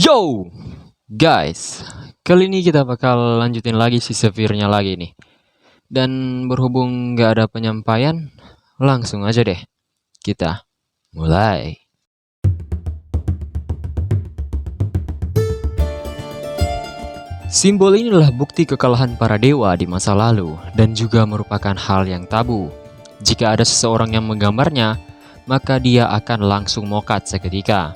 Yo guys, kali ini kita bakal lanjutin lagi si Zephyr-nya lagi nih. Dan berhubung gak ada penyampaian, langsung aja deh kita mulai. Simbol ini adalah bukti kekalahan para dewa di masa lalu dan juga merupakan hal yang tabu. Jika ada seseorang yang menggambarnya, maka dia akan langsung mokat seketika.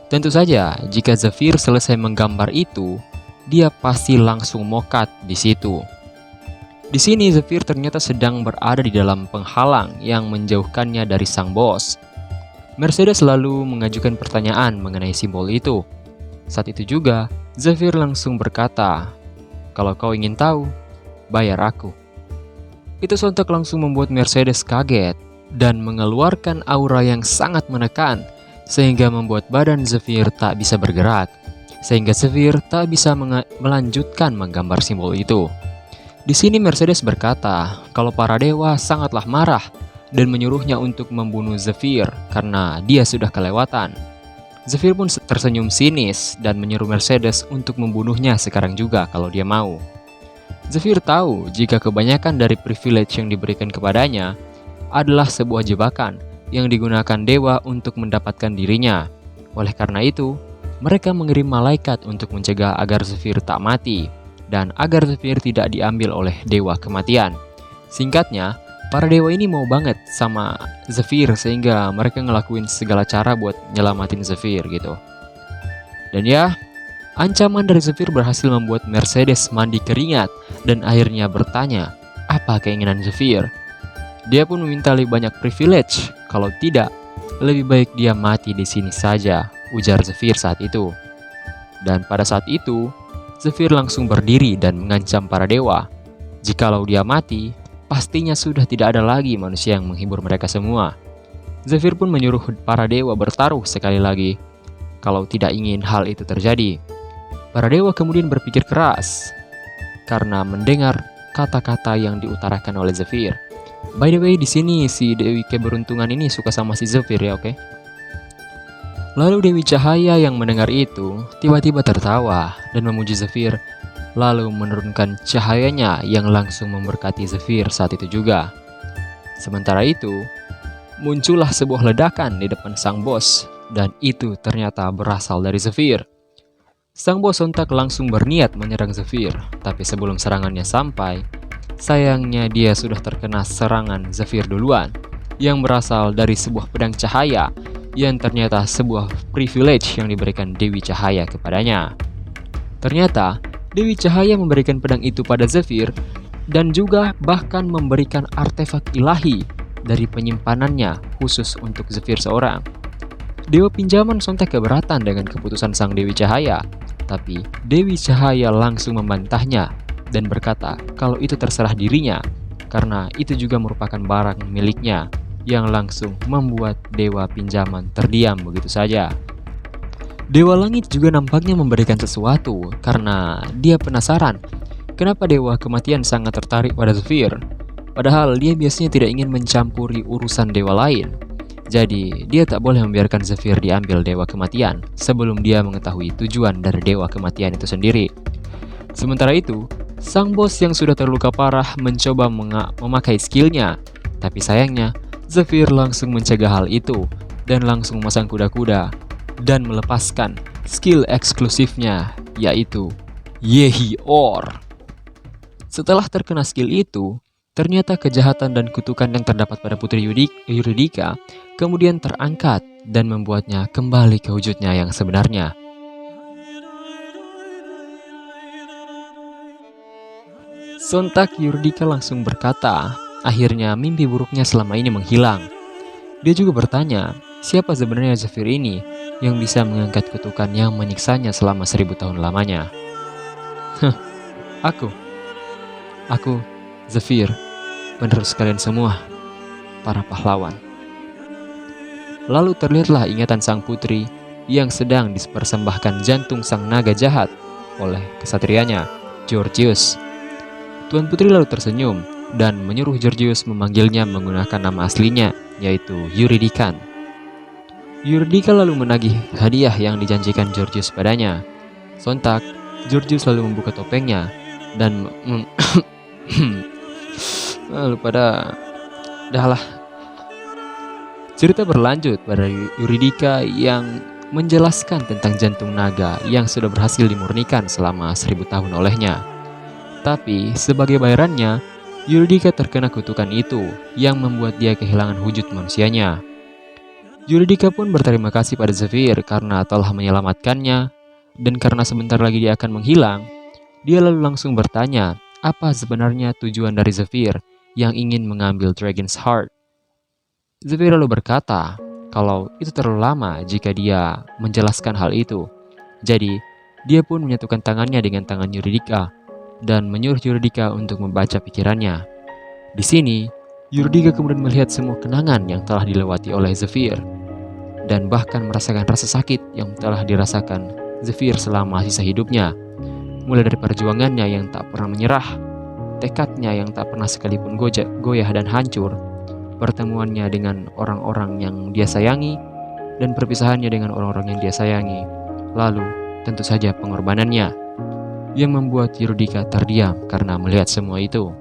Tentu saja, jika Zephyr selesai menggambar itu, dia pasti langsung mokat di situ. Di sini Zephyr ternyata sedang berada di dalam penghalang yang menjauhkannya dari sang bos. Mercedes selalu mengajukan pertanyaan mengenai simbol itu. Saat itu juga, Zephyr langsung berkata, "Kalau kau ingin tahu, bayar aku." Itu sontak langsung membuat Mercedes kaget dan mengeluarkan aura yang sangat menekan, sehingga membuat badan Zephyr tak bisa bergerak, sehingga Zephyr tak bisa melanjutkan menggambar simbol itu. Di sini Mercedes berkata kalau para dewa sangatlah marah dan menyuruhnya untuk membunuh Zephyr karena dia sudah kelewatan. Zephyr pun tersenyum sinis dan menyuruh Mercedes untuk membunuhnya sekarang juga kalau dia mau. Zephyr tahu jika kebanyakan dari privilege yang diberikan kepadanya adalah sebuah jebakan yang digunakan dewa untuk mendapatkan dirinya. Oleh karena itu, mereka mengirim malaikat untuk mencegah agar Zephyr tak mati, dan agar Zephyr tidak diambil oleh dewa kematian. Singkatnya, para dewa ini mau banget sama Zephyr sehingga mereka ngelakuin segala cara buat nyelamatin Zephyr gitu. Dan ya, ancaman dari Zephyr berhasil membuat Mercedes mandi keringat dan akhirnya bertanya, apa keinginan Zephyr? Dia pun meminta lebih banyak privilege. Kalau tidak, lebih baik dia mati di sini saja, ujar Zephyr saat itu. Dan pada saat itu, Zephyr langsung berdiri dan mengancam para dewa. Jikalau dia mati, pastinya sudah tidak ada lagi manusia yang menghibur mereka semua. Zephyr pun menyuruh para dewa bertaruh sekali lagi, kalau tidak ingin hal itu terjadi. Para dewa kemudian berpikir keras, karena mendengar kata-kata yang diutarakan oleh Zephyr. By the way, di sini si Dewi Keberuntungan ini suka sama si Zephyr ya, oke? Lalu Dewi Cahaya yang mendengar itu tiba-tiba tertawa dan memuji Zephyr, lalu menurunkan cahayanya yang langsung memberkati Zephyr saat itu juga. Sementara itu, muncullah sebuah ledakan di depan sang bos, dan itu ternyata berasal dari Zephyr. Sang bos sontak langsung berniat menyerang Zephyr, tapi sebelum serangannya sampai, sayangnya dia sudah terkena serangan Zephyr duluan, yang berasal dari sebuah pedang cahaya, yang ternyata sebuah privilege yang diberikan Dewi Cahaya kepadanya. Ternyata, Dewi Cahaya memberikan pedang itu pada Zephyr, dan juga bahkan memberikan artefak ilahi dari penyimpanannya khusus untuk Zephyr seorang. Dewa pinjaman sontak keberatan dengan keputusan sang Dewi Cahaya, tapi Dewi Cahaya langsung membantahnya dan berkata kalau itu terserah dirinya, karena itu juga merupakan barang miliknya, yang langsung membuat Dewa pinjaman terdiam begitu saja. Dewa Langit juga nampaknya memberikan sesuatu karena dia penasaran kenapa Dewa Kematian sangat tertarik pada Zephyr, padahal dia biasanya tidak ingin mencampuri urusan dewa lain. Jadi dia tak boleh membiarkan Zephyr diambil Dewa Kematian sebelum dia mengetahui tujuan dari Dewa Kematian itu sendiri. Sementara itu, sang bos yang sudah terluka parah mencoba memakai skillnya, tapi sayangnya Zephyr langsung mencegah hal itu dan langsung memasang kuda-kuda dan melepaskan skill eksklusifnya, yaitu Yehi-Or. Setelah terkena skill itu, ternyata kejahatan dan kutukan yang terdapat pada Putri Eurydica kemudian terangkat dan membuatnya kembali ke wujudnya yang sebenarnya. Sontak Eurydica langsung berkata, akhirnya mimpi buruknya selama ini menghilang. Dia juga bertanya, siapa sebenarnya Zephyr ini yang bisa mengangkat kutukan yang menyiksanya selama 1000 tahun lamanya? Aku, Zephyr, penerus kalian semua, para pahlawan. Lalu terlihatlah ingatan sang putri yang sedang dipersembahkan jantung sang naga jahat oleh kesatrianya, Georgius. Tuan Putri lalu tersenyum dan menyuruh Georgius memanggilnya menggunakan nama aslinya, yaitu Eurydican. Eurydica lalu menagih hadiah yang dijanjikan Georgius padanya, Sontak, Georgius lalu membuka topengnya dan lalu pada dahlah. Cerita berlanjut pada Eurydice yang menjelaskan tentang jantung naga yang sudah berhasil dimurnikan selama 1000 tahun olehnya. Tapi sebagai bayarannya, Eurydice terkena kutukan itu yang membuat dia kehilangan wujud manusianya. Eurydice pun berterima kasih pada Zephyr karena telah menyelamatkannya, dan karena sebentar lagi dia akan menghilang, dia lalu langsung bertanya apa sebenarnya tujuan dari Zephyr yang ingin mengambil Dragon's Heart. Zephyr lalu berkata kalau itu terlalu lama jika dia menjelaskan hal itu. Jadi, dia pun menyatukan tangannya dengan tangan Eurydice dan menyuruh Eurydice untuk membaca pikirannya. Di sini, Eurydice kemudian melihat semua kenangan yang telah dilewati oleh Zephyr dan bahkan merasakan rasa sakit yang telah dirasakan Zephyr selama sisa hidupnya. Mulai dari perjuangannya yang tak pernah menyerah, tekadnya yang tak pernah sekalipun goyah dan hancur, pertemuannya dengan orang-orang yang dia sayangi, dan perpisahannya dengan orang-orang yang dia sayangi. Lalu, tentu saja pengorbanannya, yang membuat Eurydice terdiam karena melihat semua itu.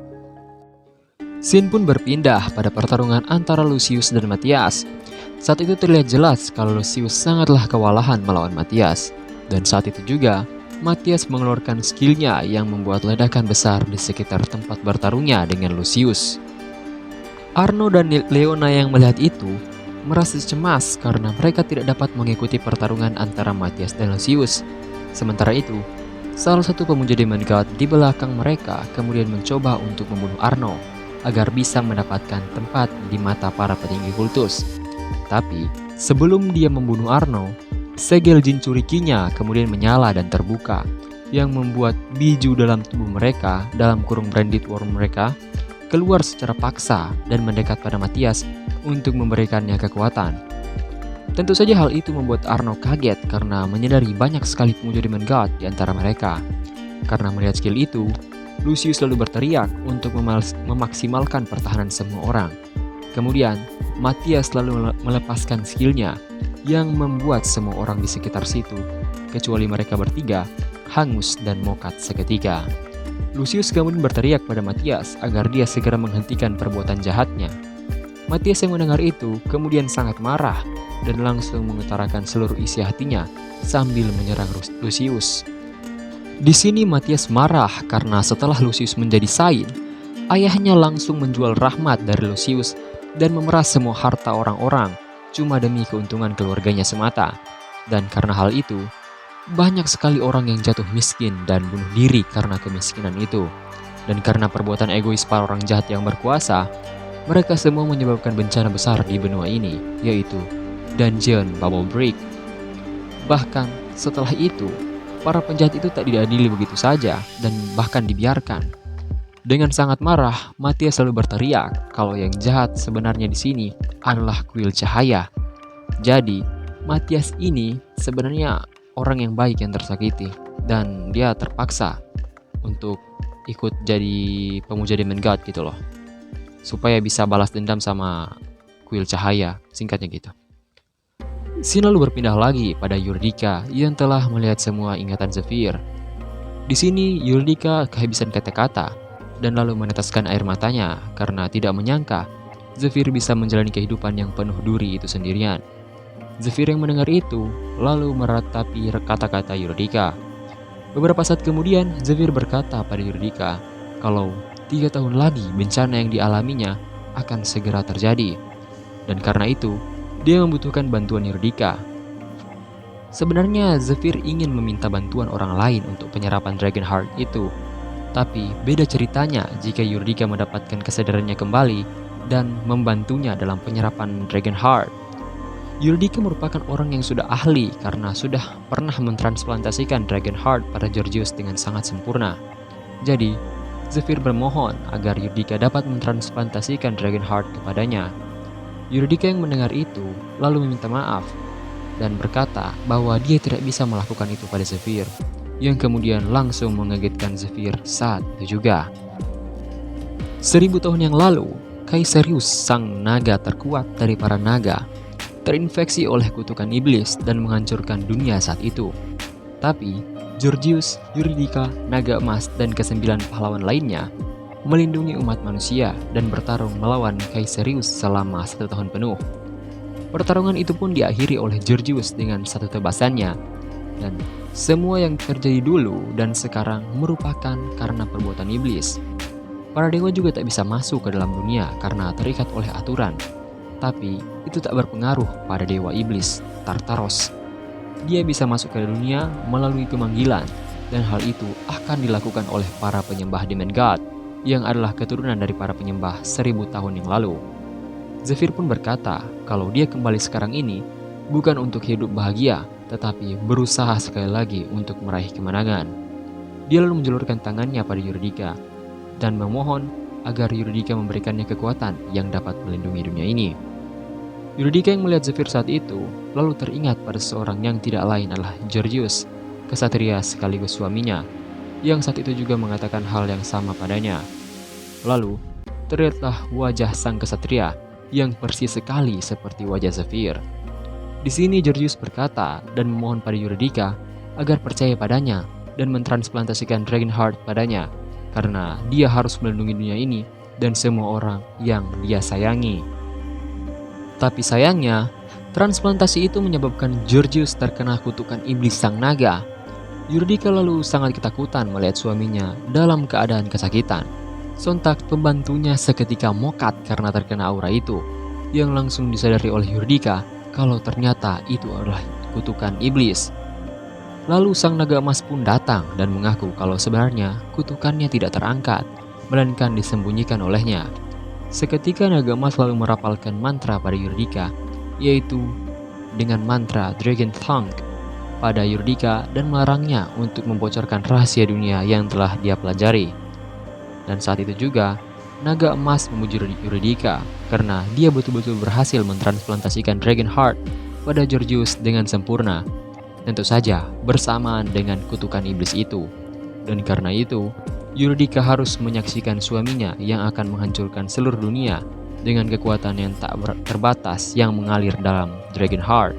Scene pun berpindah pada pertarungan antara Lucius dan Matthias. Saat itu terlihat jelas kalau Lucius sangatlah kewalahan melawan Matthias. Dan saat itu juga, Matthias mengeluarkan skillnya yang membuat ledakan besar di sekitar tempat bertarungnya dengan Lucius. Arno dan Leona yang melihat itu merasa cemas karena mereka tidak dapat mengikuti pertarungan antara Matthias dan Lucius. Sementara itu, salah satu pemuja Demon God di belakang mereka kemudian mencoba untuk membunuh Arno agar bisa mendapatkan tempat di mata para petinggi kultus. Tapi, sebelum dia membunuh Arno, segel jin curikinya kemudian menyala dan terbuka, yang membuat biju dalam tubuh mereka, dalam kurung branded worm mereka, keluar secara paksa dan mendekat pada Matthias untuk memberikannya kekuatan. Tentu saja hal itu membuat Arno kaget karena menyadari banyak sekali pemuja Demon God di antara mereka. Karena melihat skill itu, Lucius lalu berteriak untuk memaksimalkan pertahanan semua orang. Kemudian, Matthias lalu melepaskan skillnya yang membuat semua orang di sekitar situ, kecuali mereka bertiga, hangus dan mokat seketika. Lucius kemudian berteriak pada Matthias agar dia segera menghentikan perbuatan jahatnya. Matthias yang mendengar itu kemudian sangat marah dan langsung mengutarakan seluruh isi hatinya sambil menyerang Lucius. Di sini Matthias marah karena setelah Lucius menjadi Saint, ayahnya langsung menjual rahmat dari Lucius dan memeras semua harta orang-orang cuma demi keuntungan keluarganya semata. Dan karena hal itu, banyak sekali orang yang jatuh miskin dan bunuh diri karena kemiskinan itu. Dan karena perbuatan egois para orang jahat yang berkuasa, mereka semua menyebabkan bencana besar di benua ini, yaitu Dungeon Bubble Break. Bahkan setelah itu, para penjahat itu tak diadili begitu saja dan bahkan dibiarkan. Dengan sangat marah, Matthias selalu berteriak kalau yang jahat sebenarnya di sini adalah kuil cahaya. Jadi, Matthias ini sebenarnya orang yang baik yang tersakiti, dan dia terpaksa untuk ikut jadi pemuja Demon God gitu loh, supaya bisa balas dendam sama kuil cahaya, singkatnya gitu. Scene lalu berpindah lagi pada Eurydice yang telah melihat semua ingatan Zephyr. Di sini Eurydice kehabisan kata-kata dan lalu meneteskan air matanya karena tidak menyangka Zephyr bisa menjalani kehidupan yang penuh duri itu sendirian. Zephyr yang mendengar itu lalu meratapi kata-kata Eurydice. Beberapa saat kemudian, Zephyr berkata pada Eurydice kalau 3 tahun lagi bencana yang dialaminya akan segera terjadi. Dan karena itu, dia membutuhkan bantuan Eurydice. Sebenarnya Zephyr ingin meminta bantuan orang lain untuk penyerapan Dragon Heart itu. Tapi beda ceritanya jika Eurydice mendapatkan kesadarannya kembali dan membantunya dalam penyerapan Dragon Heart. Eurydice merupakan orang yang sudah ahli karena sudah pernah mentransplantasikan Dragon Heart pada Georgius dengan sangat sempurna. Jadi, Zephyr bermohon agar Eurydice dapat mentransplantasikan Dragon Heart kepadanya. Eurydice yang mendengar itu lalu meminta maaf dan berkata bahwa dia tidak bisa melakukan itu pada Zephyr, yang kemudian langsung mengagetkan Zephyr saat itu juga. 1000 tahun yang lalu, Caesarius, sang naga terkuat dari para naga, terinfeksi oleh kutukan iblis dan menghancurkan dunia saat itu. Tapi, Georgius, Eurydica, naga emas, dan ke-9 pahlawan lainnya melindungi umat manusia dan bertarung melawan Kaiserius selama 1 tahun penuh. Pertarungan itu pun diakhiri oleh Georgius dengan satu tebasannya, dan semua yang terjadi dulu dan sekarang merupakan karena perbuatan iblis. Para dewa juga tak bisa masuk ke dalam dunia karena terikat oleh aturan. Tapi itu tak berpengaruh pada dewa iblis, Tartaros. Dia bisa masuk ke dunia melalui pemanggilan, dan hal itu akan dilakukan oleh para penyembah Demon God, yang adalah keturunan dari para penyembah 1000 tahun yang lalu. Zephyr pun berkata kalau dia kembali sekarang ini bukan untuk hidup bahagia, tetapi berusaha sekali lagi untuk meraih kemenangan. Dia lalu menjulurkan tangannya pada Eurydica dan memohon agar Eurydica memberikannya kekuatan yang dapat melindungi dunia ini. Eurydica yang melihat Zephyr saat itu lalu teringat pada seorang yang tidak lain adalah Georgius, kesatria sekaligus suaminya, yang saat itu juga mengatakan hal yang sama padanya. Lalu, terlihatlah wajah sang kesatria yang persis sekali seperti wajah Zephyr. Di sini Georgius berkata dan memohon pada Eurydica agar percaya padanya dan mentransplantasikan Dragon Heart padanya, karena dia harus melindungi dunia ini dan semua orang yang dia sayangi. Tapi sayangnya, transplantasi itu menyebabkan Georgius terkena kutukan iblis sang naga. Eurydica lalu sangat ketakutan melihat suaminya dalam keadaan kesakitan. Sontak pembantunya seketika mokat karena terkena aura itu, yang langsung disadari oleh Eurydica kalau ternyata itu adalah kutukan iblis. Lalu sang naga emas pun datang dan mengaku kalau sebenarnya kutukannya tidak terangkat, melainkan disembunyikan olehnya. Seketika naga emas lalu merapalkan mantra pada Eurydica, yaitu dengan mantra Dragon Tongue pada Eurydica dan melarangnya untuk membocorkan rahasia dunia yang telah dia pelajari. Dan saat itu juga, naga emas memuji Eurydica karena dia betul-betul berhasil mentransplantasikan Dragon Heart pada Georgius dengan sempurna. Tentu saja bersamaan dengan kutukan iblis itu. Dan karena itu, Eurydica harus menyaksikan suaminya yang akan menghancurkan seluruh dunia dengan kekuatan yang tak terbatas yang mengalir dalam Dragon Heart.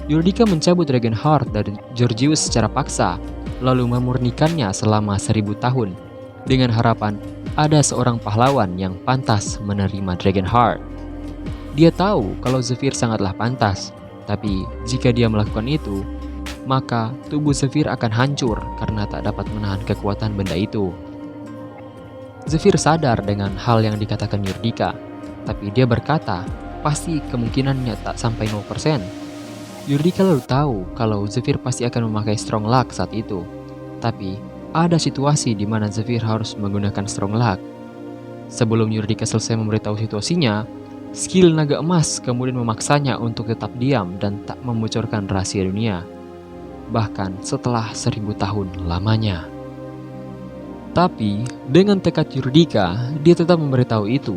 Eurydica mencabut Dragon Heart dari Georgius secara paksa, lalu memurnikannya selama 1000 tahun, dengan harapan ada seorang pahlawan yang pantas menerima Dragon Heart. Dia tahu kalau Zephyr sangatlah pantas, tapi jika dia melakukan itu, maka tubuh Zephyr akan hancur karena tak dapat menahan kekuatan benda itu. Zephyr sadar dengan hal yang dikatakan Eurydica, tapi dia berkata, pasti kemungkinannya tak sampai 0%. Eurydica lalu tahu kalau Zephyr pasti akan memakai Strong Luck saat itu, tapi ada situasi di mana Zephyr harus menggunakan Strong Luck. Sebelum Eurydica selesai memberitahu situasinya, skill naga emas kemudian memaksanya untuk tetap diam dan tak membocorkan rahasia dunia, bahkan setelah 1000 tahun lamanya. Tapi dengan tekad Eurydica, dia tetap memberitahu itu,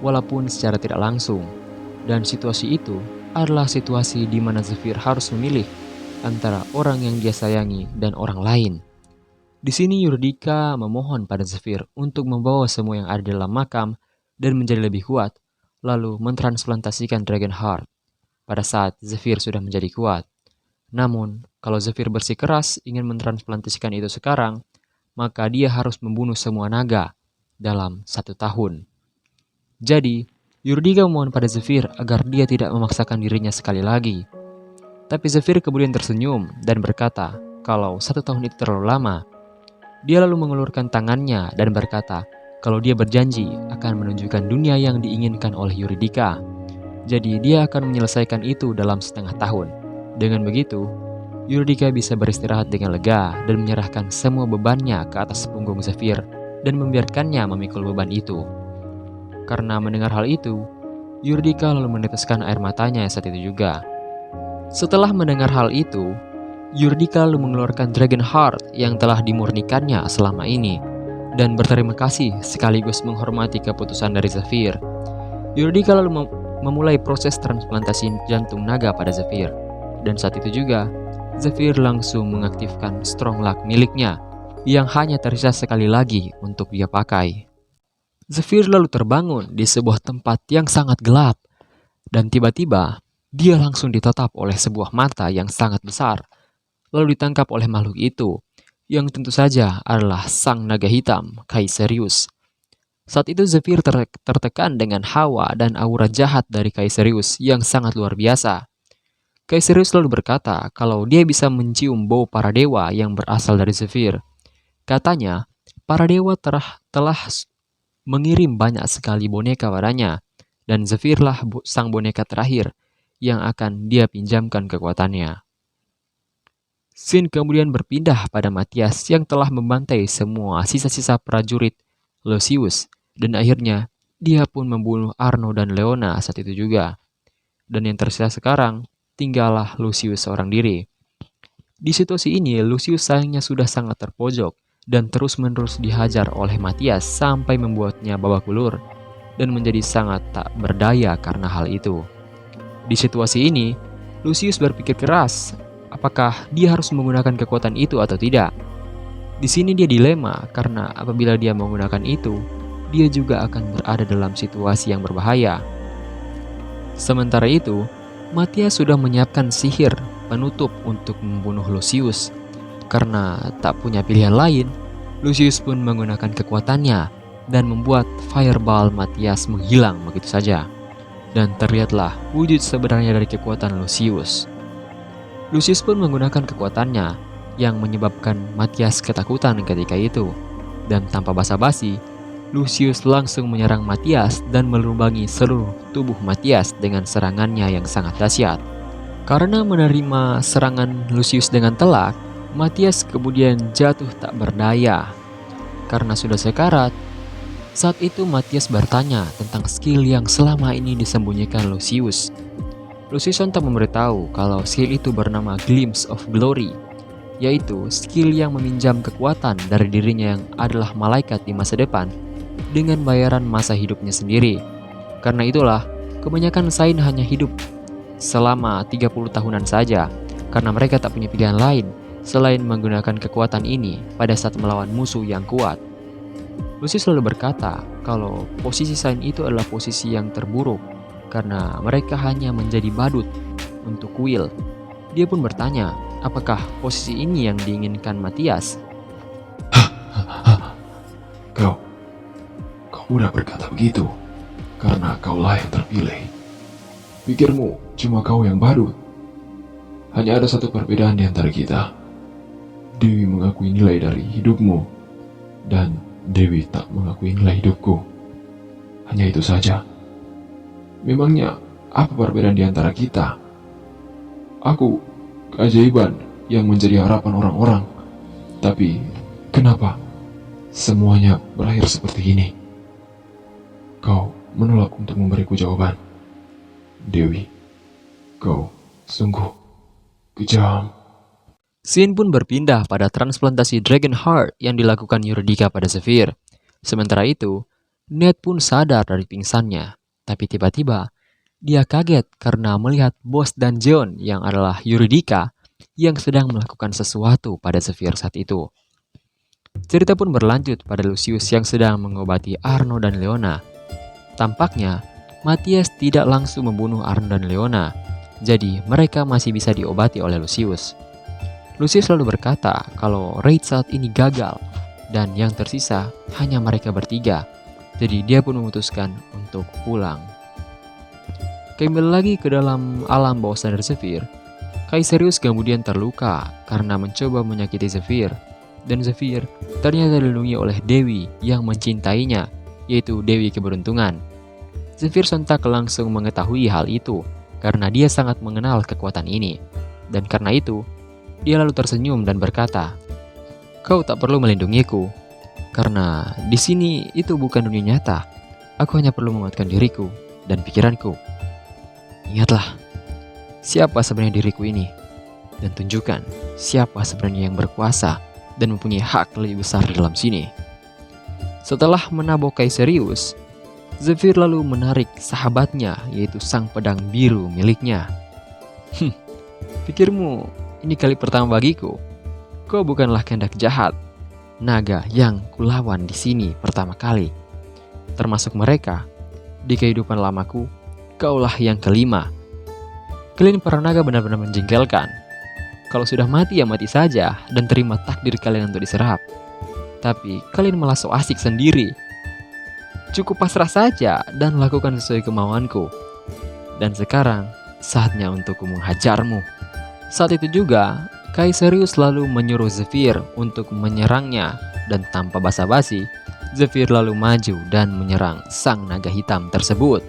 walaupun secara tidak langsung. Dan situasi itu adalah situasi di mana Zephyr harus memilih antara orang yang dia sayangi dan orang lain. Di sini Eurydica memohon pada Zephyr untuk membawa semua yang ada di dalam makam dan menjadi lebih kuat, lalu mentransplantasikan Dragon Heart pada saat Zephyr sudah menjadi kuat. Namun, kalau Zephyr bersikeras ingin mentransplantasikan itu sekarang, maka dia harus membunuh semua naga dalam 1 tahun. Jadi, Eurydica memohon pada Zephyr agar dia tidak memaksakan dirinya sekali lagi. Tapi Zephyr kemudian tersenyum dan berkata kalau 1 tahun itu terlalu lama. Dia lalu mengulurkan tangannya dan berkata kalau dia berjanji akan menunjukkan dunia yang diinginkan oleh Eurydica. Jadi dia akan menyelesaikan itu dalam 1/2 tahun. Dengan begitu, Eurydica bisa beristirahat dengan lega dan menyerahkan semua bebannya ke atas punggung Zephyr dan membiarkannya memikul beban itu. Karena mendengar hal itu, Eurydica lalu meneteskan air matanya saat itu juga. Setelah mendengar hal itu, Eurydica lalu mengeluarkan Dragon Heart yang telah dimurnikannya selama ini dan berterima kasih sekaligus menghormati keputusan dari Zephyr. Eurydica lalu memulai proses transplantasi jantung naga pada Zephyr. Dan saat itu juga, Zephyr langsung mengaktifkan Strong Luck miliknya yang hanya tersisa sekali lagi untuk dia pakai. Zephyr lalu terbangun di sebuah tempat yang sangat gelap, dan tiba-tiba dia langsung ditatap oleh sebuah mata yang sangat besar. lalu ditangkap oleh makhluk itu, yang tentu saja adalah sang naga hitam, Kaiserius. Saat itu Zephyr tertekan dengan hawa dan aura jahat dari Kaiserius yang sangat luar biasa. Kaiserius lalu berkata kalau dia bisa mencium bau para dewa yang berasal dari Zephyr. Katanya, para dewa telah mengirim banyak sekali boneka padanya, dan Zephyr lah sang boneka terakhir yang akan dia pinjamkan kekuatannya. Scene kemudian berpindah pada Matthias yang telah membantai semua sisa-sisa prajurit Lucius, dan akhirnya dia pun membunuh Arno dan Leona saat itu juga. Dan yang tersisa sekarang, tinggallah Lucius seorang diri. Di situasi ini, Lucius sayangnya sudah sangat terpojok dan terus-menerus dihajar oleh Matthias sampai membuatnya babak belur dan menjadi sangat tak berdaya karena hal itu. Di situasi ini, Lucius berpikir keras, apakah dia harus menggunakan kekuatan itu atau tidak. Di sini dia dilema karena apabila dia menggunakan itu, dia juga akan berada dalam situasi yang berbahaya. Sementara itu, Matthias sudah menyiapkan sihir penutup untuk membunuh Lucius. Karena tak punya pilihan lain, Lucius pun menggunakan kekuatannya dan membuat fireball Matthias menghilang begitu saja. Dan terlihatlah wujud sebenarnya dari kekuatan Lucius. Lucius pun menggunakan kekuatannya yang menyebabkan Matthias ketakutan ketika itu. Dan tanpa basa-basi, Lucius langsung menyerang Matthias dan melubangi seluruh tubuh Matthias dengan serangannya yang sangat dahsyat. Karena menerima serangan Lucius dengan telak, Matthias kemudian jatuh tak berdaya. Karena sudah sekarat, saat itu Matthias bertanya tentang skill yang selama ini disembunyikan Lucius. Lucius sontak memberitahu kalau skill itu bernama Glimpse of Glory, yaitu skill yang meminjam kekuatan dari dirinya yang adalah malaikat di masa depan dengan bayaran masa hidupnya sendiri. Karena itulah, kebanyakan Saint hanya hidup selama 30 tahunan saja, karena mereka tak punya pilihan lain selain menggunakan kekuatan ini pada saat melawan musuh yang kuat. Lucius selalu berkata kalau posisi Saint itu adalah posisi yang terburuk, karena mereka hanya menjadi badut untuk kuil. Dia pun bertanya, apakah posisi ini yang diinginkan Matthias? Kau mudah berkata begitu, karena kaulah yang terpilih. Pikirmu cuma kau yang badut. Hanya ada satu perbedaan di antara kita. Dewi mengakui nilai dari hidupmu, dan Dewi tak mengakui nilai hidupku. Hanya itu saja. Memangnya apa perbedaan di antara kita? Aku keajaiban yang menjadi harapan orang-orang. Tapi kenapa semuanya berakhir seperti ini? Kau menolak untuk memberiku jawaban. Dewi, kau sungguh kejam. Scene pun berpindah pada transplantasi Dragon Heart yang dilakukan Eurydica pada Zephyr. Sementara itu, Ned pun sadar dari pingsannya. Tapi tiba-tiba, dia kaget karena melihat Bos dan John yang adalah Eurydica yang sedang melakukan sesuatu pada Zephyr saat itu. Cerita pun berlanjut pada Lucius yang sedang mengobati Arno dan Leona. Tampaknya, Matthias tidak langsung membunuh Arno dan Leona, jadi mereka masih bisa diobati oleh Lucius. Lucius selalu berkata kalau raid saat ini gagal, dan yang tersisa hanya mereka bertiga, jadi dia pun memutuskan untuk pulang. Kembali lagi ke dalam alam bawah sadar Zephyr, Kaiserius kemudian terluka karena mencoba menyakiti Zephyr, dan Zephyr ternyata dilindungi oleh Dewi yang mencintainya, yaitu Dewi Keberuntungan. Zephyr sontak langsung mengetahui hal itu karena dia sangat mengenal kekuatan ini. Dan karena itu, dia lalu tersenyum dan berkata, "Kau tak perlu melindungiku, karena di sini itu bukan dunia nyata. Aku hanya perlu menguatkan diriku dan pikiranku. Ingatlah, siapa sebenarnya diriku ini, dan tunjukkan siapa sebenarnya yang berkuasa dan mempunyai hak lebih besar di dalam sini." Setelah menabok Kaiserius, Zephyr lalu menarik sahabatnya, yaitu sang pedang biru miliknya. Pikirmu ini kali pertama bagiku? Kau bukanlah kehendak jahat, naga yang kulawan di sini pertama kali. Termasuk mereka, di kehidupan lamaku, kaulah yang kelima. Kalian para naga benar-benar menjengkelkan. Kalau sudah mati ya mati saja dan terima takdir kalian untuk diserap. Tapi kalian malah so asik sendiri. Cukup pasrah saja dan lakukan sesuai kemauanku. Dan sekarang saatnya untukku menghajarmu. Saat itu juga Kaiserius lalu menyuruh Zephyr untuk menyerangnya. Dan tanpa basa-basi, Zephyr lalu maju dan menyerang sang naga hitam tersebut.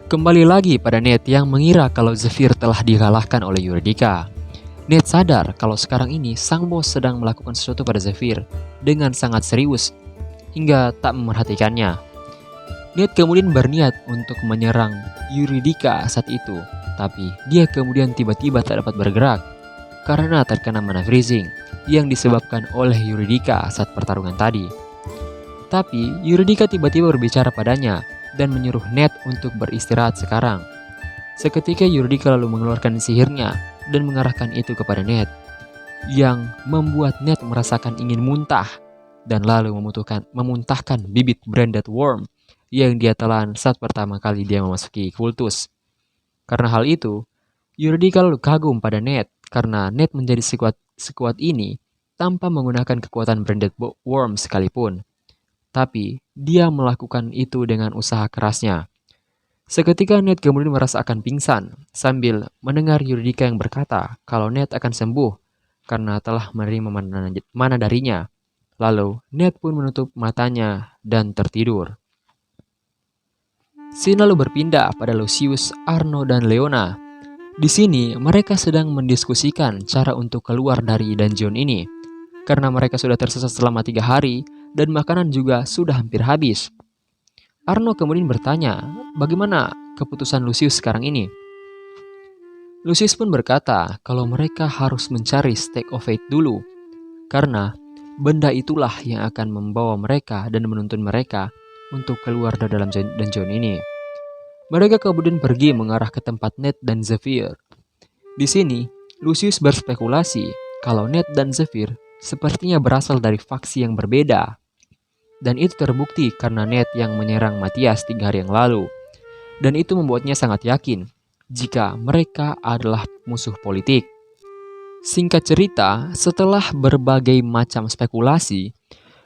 Kembali lagi pada Ned yang mengira kalau Zephyr telah dikalahkan oleh Eurydica. Ned sadar kalau sekarang ini sang bos sedang melakukan sesuatu pada Zephyr dengan sangat serius hingga tak memperhatikannya. Ned kemudian berniat untuk menyerang Eurydica saat itu, tapi dia kemudian tiba-tiba tak dapat bergerak karena terkena mana freezing yang disebabkan oleh Eurydica saat pertarungan tadi. Tapi Eurydica tiba-tiba berbicara padanya dan menyuruh Ned untuk beristirahat sekarang. Seketika Eurydica lalu mengeluarkan sihirnya dan mengarahkan itu kepada Ned, yang membuat Ned merasakan ingin muntah dan lalu memuntahkan bibit branded worm yang dia telan saat pertama kali dia memasuki kultus. Karena hal itu, Eurydica lalu kagum pada Ned karena Ned menjadi sekuat ini tanpa menggunakan kekuatan branded worm sekalipun. Tapi dia melakukan itu dengan usaha kerasnya. Seketika Ned kemudian merasakan pingsan sambil mendengar Eurydica yang berkata kalau Ned akan sembuh karena telah menerima mana darinya. Lalu Ned pun menutup matanya dan tertidur. Scene lalu berpindah pada Lucius, Arno, dan Leona. Di sini mereka sedang mendiskusikan cara untuk keluar dari dungeon ini karena mereka sudah tersesat selama 3 hari dan makanan juga sudah hampir habis. Arno kemudian bertanya, bagaimana keputusan Lucius sekarang ini? Lucius pun berkata kalau mereka harus mencari Stake of Fate dulu, karena benda itulah yang akan membawa mereka dan menuntun mereka untuk keluar dari dalam dungeon ini. Mereka kemudian pergi mengarah ke tempat Ned dan Zephyr. Di sini, Lucius berspekulasi kalau Ned dan Zephyr sepertinya berasal dari faksi yang berbeda. Dan itu terbukti karena Ned yang menyerang Matthias 3 hari yang lalu. Dan itu membuatnya sangat yakin jika mereka adalah musuh politik. Singkat cerita, setelah berbagai macam spekulasi,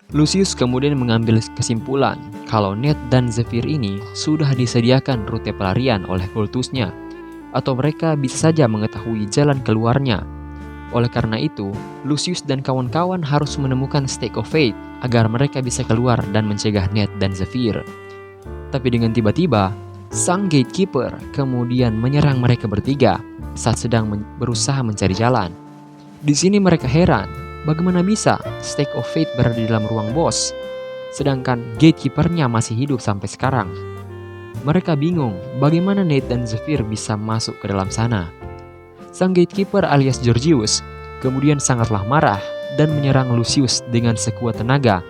Lucius kemudian mengambil kesimpulan kalau Ned dan Zephyr ini sudah disediakan rute pelarian oleh kultusnya, atau mereka bisa saja mengetahui jalan keluarnya. Oleh karena itu, Lucius dan kawan-kawan harus menemukan Stake of Fate agar mereka bisa keluar dan mencegah Ned dan Zephyr. Tapi dengan tiba-tiba, sang gatekeeper kemudian menyerang mereka bertiga saat sedang berusaha mencari jalan. Di sini mereka heran, bagaimana bisa Stake of Fate berada di dalam ruang bos, sedangkan gatekeepernya masih hidup sampai sekarang. Mereka bingung bagaimana Ned dan Zephyr bisa masuk ke dalam sana. Sang gatekeeper alias Georgius kemudian sangatlah marah dan menyerang Lucius dengan sekuat tenaga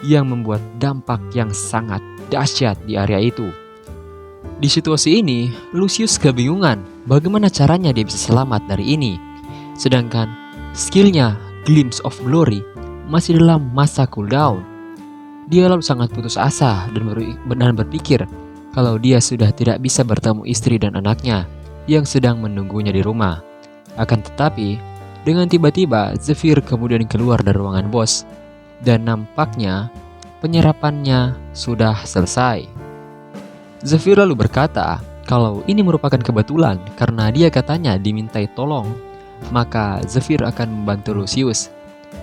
yang membuat dampak yang sangat dahsyat di area itu. Di situasi ini, Lucius kebingungan bagaimana caranya dia bisa selamat dari ini. Sedangkan skillnya Glimpse of Glory masih dalam masa cooldown. Dia lalu sangat putus asa dan berpikir kalau dia sudah tidak bisa bertemu istri dan anaknya yang sedang menunggunya di rumah. Akan tetapi, dengan tiba-tiba Zephyr kemudian keluar dari ruangan bos dan nampaknya penyerapannya sudah selesai. Zephyr lalu berkata kalau ini merupakan kebetulan karena dia katanya dimintai tolong, maka Zephyr akan membantu Lucius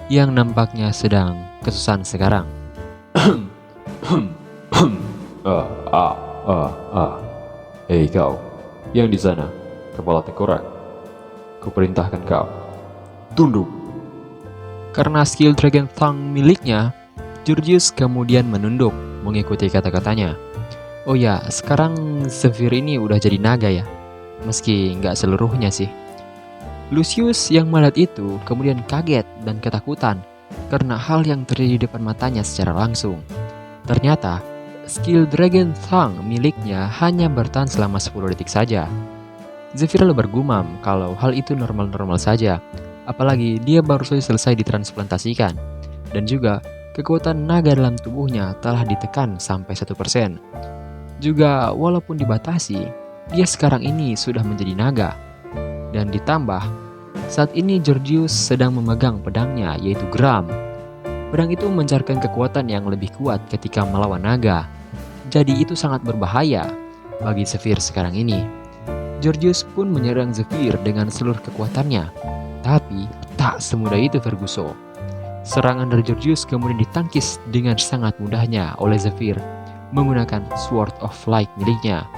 yang nampaknya sedang kesusahan sekarang. Hei kau, yang di sana, kepala tengkorak. Kuperintahkan kau, tunduk. Karena skill Dragon Tongue miliknya, Georgius kemudian menunduk mengikuti kata-katanya. Oh ya, sekarang Zephyr ini udah jadi naga ya, meski nggak seluruhnya sih. Lucius yang melihat itu kemudian kaget dan ketakutan karena hal yang terjadi di depan matanya secara langsung. Ternyata, skill Dragon Tongue miliknya hanya bertahan selama 10 detik saja. Zephyr lalu bergumam kalau hal itu normal-normal saja, apalagi dia baru saja selesai ditransplantasikan. Dan juga, kekuatan naga dalam tubuhnya telah ditekan sampai 1%. Juga walaupun dibatasi, dia sekarang ini sudah menjadi naga. Dan ditambah, Saat ini Georgius sedang memegang pedangnya, yaitu Gram. Pedang itu memancarkan kekuatan yang lebih kuat ketika melawan naga. Jadi itu sangat berbahaya bagi Zephyr sekarang ini. Georgius pun menyerang Zephyr dengan seluruh kekuatannya. Tapi tak semudah itu Ferguson. Serangan dari Georgius kemudian ditangkis dengan sangat mudahnya oleh Zephyr menggunakan Sword of Light miliknya.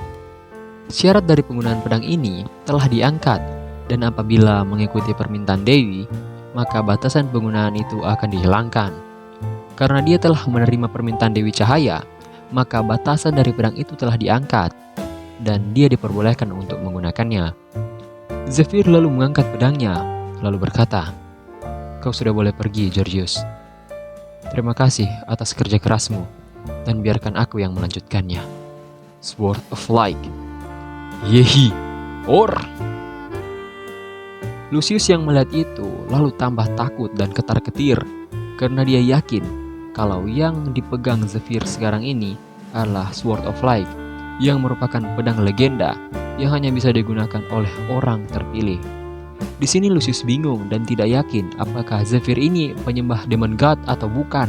Syarat dari penggunaan pedang ini telah diangkat, dan apabila mengikuti permintaan Dewi, maka batasan penggunaan itu akan dihilangkan. Karena dia telah menerima permintaan Dewi Cahaya, maka batasan dari pedang itu telah diangkat, dan dia diperbolehkan untuk menggunakannya. Zephyr lalu mengangkat pedangnya, lalu berkata, "Kau sudah boleh pergi, Georgius. Terima kasih atas kerja kerasmu, dan biarkan aku yang melanjutkannya." Sword of Light. Yehi, or. Lucius yang melihat itu lalu tambah takut dan ketar-ketir, karena dia yakin kalau yang dipegang Zephyr sekarang ini adalah Sword of Light, yang merupakan pedang legenda yang hanya bisa digunakan oleh orang terpilih. Di sini Lucius bingung dan tidak yakin apakah Zephyr ini penyembah Demon God atau bukan.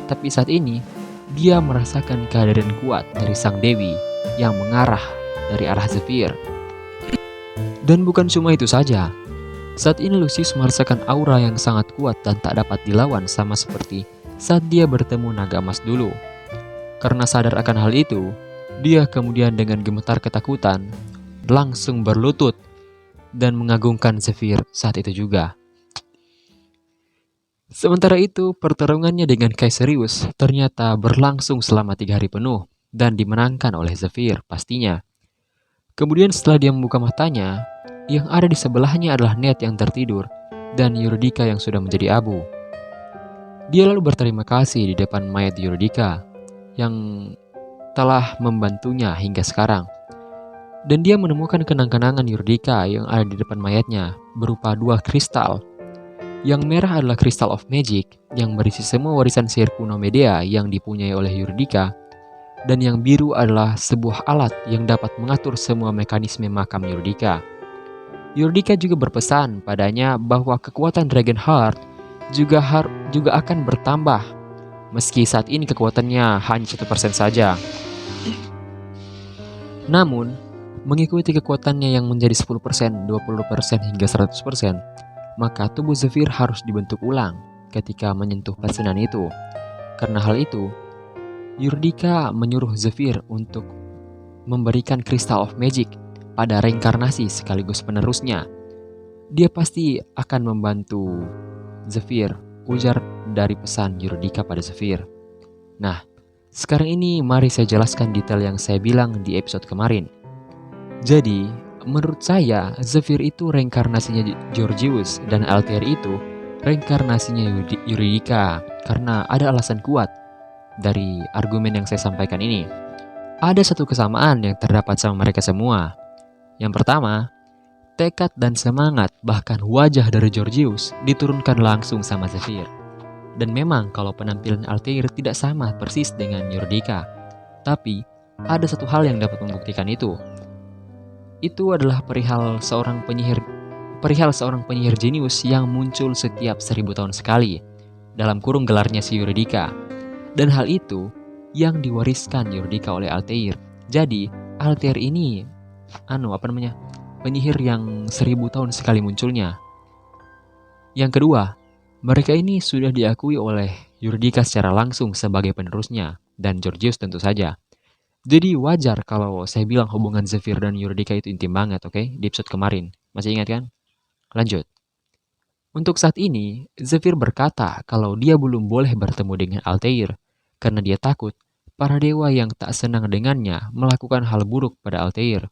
Tapi saat ini, dia merasakan kehadiran kuat dari Sang Dewi yang mengarah dari arah Zephyr. Dan bukan cuma itu saja. Saat ini Lucius merasakan aura yang sangat kuat dan tak dapat dilawan, sama seperti saat dia bertemu naga emas dulu. Karena sadar akan hal itu, dia kemudian dengan gemetar ketakutan langsung berlutut dan mengagungkan Zephyr saat itu juga. Sementara itu, pertarungannya dengan Kaiserius ternyata berlangsung selama 3 hari penuh dan dimenangkan oleh Zephyr pastinya. Kemudian setelah dia membuka matanya, yang ada di sebelahnya adalah Ned yang tertidur dan Eurydica yang sudah menjadi abu. Dia lalu berterima kasih di depan mayat Eurydica yang telah membantunya hingga sekarang. Dan dia menemukan kenang-kenangan Eurydica yang ada di depan mayatnya berupa 2 kristal. Yang merah adalah Crystal of Magic yang berisi semua warisan sihir kuno Medea yang dipunyai oleh Eurydica. Dan yang biru adalah sebuah alat yang dapat mengatur semua mekanisme makam Eurydica. Eurydica juga berpesan padanya bahwa kekuatan Dragonheart juga akan bertambah, meski saat ini kekuatannya hanya 1% saja. Namun, mengikuti kekuatannya yang menjadi 10%, 20% hingga 100%, maka tubuh Zephyr harus dibentuk ulang ketika menyentuh pesanan itu. Karena hal itu, Eurydica menyuruh Zephyr untuk memberikan Crystal of Magic pada reinkarnasi sekaligus penerusnya. Dia pasti akan membantu Zephyr, ujar dari pesan Eurydica pada Zephyr. Nah, sekarang ini mari saya jelaskan detail yang saya bilang di episode kemarin. Jadi, menurut saya, Zephyr itu reinkarnasinya Georgius dan Altair itu reinkarnasinya Eurydica karena ada alasan kuat dari argumen yang saya sampaikan ini. Ada satu kesamaan yang terdapat sama mereka semua. Yang pertama, tekad dan semangat bahkan wajah dari Georgius diturunkan langsung sama Zephyr. Dan memang kalau penampilan Altair tidak sama persis dengan Eurydica, tapi ada satu hal yang dapat membuktikan itu. Itu adalah perihal seorang penyihir jenius yang muncul setiap 1000 tahun sekali, dalam kurung gelarnya si Eurydica. Dan hal itu yang diwariskan Eurydica oleh Altair. Jadi Altair ini penyihir yang 1000 tahun sekali munculnya. Yang kedua, mereka ini sudah diakui oleh Eurydica secara langsung sebagai penerusnya, dan Georgius tentu saja. Jadi wajar kalau saya bilang hubungan Zephyr dan Eurydica itu intim banget, oke? Di episode kemarin. Masih ingat kan? Lanjut. Untuk saat ini, Zephyr berkata kalau dia belum boleh bertemu dengan Altair karena dia takut para dewa yang tak senang dengannya melakukan hal buruk pada Altair.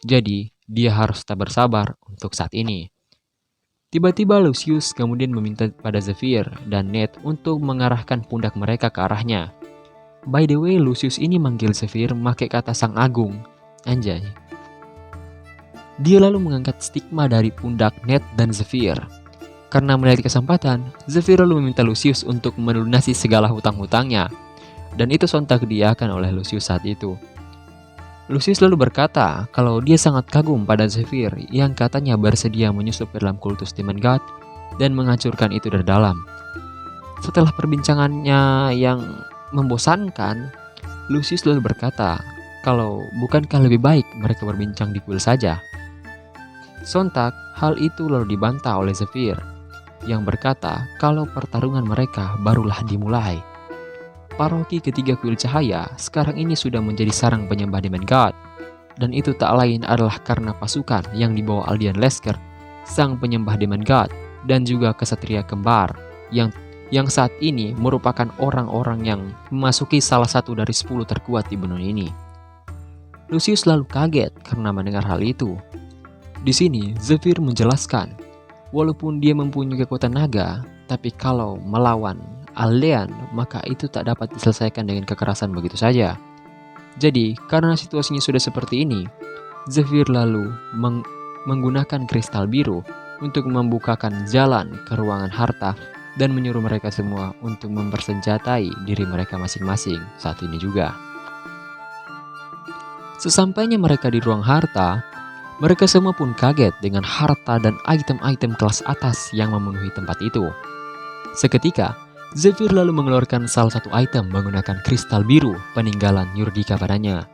Jadi, dia harus tak bersabar untuk saat ini. Tiba-tiba Lucius kemudian meminta pada Zephyr dan Ned untuk mengarahkan pundak mereka ke arahnya. By the way, Lucius ini manggil Zephyr pakai kata Sang Agung. Anjay. Dia lalu mengangkat stigma dari pundak Ned dan Zephyr. Karena melihat kesempatan, Zephyr lalu meminta Lucius untuk melunasi segala hutang-hutangnya. Dan itu sontak diiakan oleh Lucius saat itu. Lucius lalu berkata kalau dia sangat kagum pada Zephyr yang katanya bersedia menyusup ke dalam kultus Demon God dan menghancurkan itu dari dalam. Setelah perbincangannya yang membosankan, Lucius lalu berkata kalau bukankah lebih baik mereka berbincang di kuil saja. Sontak, hal itu lalu dibantah oleh Zephyr yang berkata kalau pertarungan mereka barulah dimulai. Paroki ketiga kuil cahaya sekarang ini sudah menjadi sarang penyembah Demon God, dan itu tak lain adalah karena pasukan yang dibawa Aldian Lesker, sang penyembah Demon God, dan juga kesatria kembar yang saat ini merupakan orang-orang yang memasuki salah satu dari 10 terkuat di benua ini. Lucius lalu kaget karena mendengar hal itu. Di sini Zephyr menjelaskan, walaupun dia mempunyai kekuatan naga, tapi kalau melawan Aldean, maka itu tak dapat diselesaikan dengan kekerasan begitu saja. Jadi, karena situasinya sudah seperti ini, Zephyr lalu menggunakan kristal biru untuk membukakan jalan ke ruangan harta dan menyuruh mereka semua untuk mempersenjatai diri mereka masing-masing saat ini juga. Sesampainya mereka di ruang harta, mereka semua pun kaget dengan harta dan item-item kelas atas yang memenuhi tempat itu. Seketika, Zephyr lalu mengeluarkan salah satu item menggunakan kristal biru peninggalan Yurdika padanya.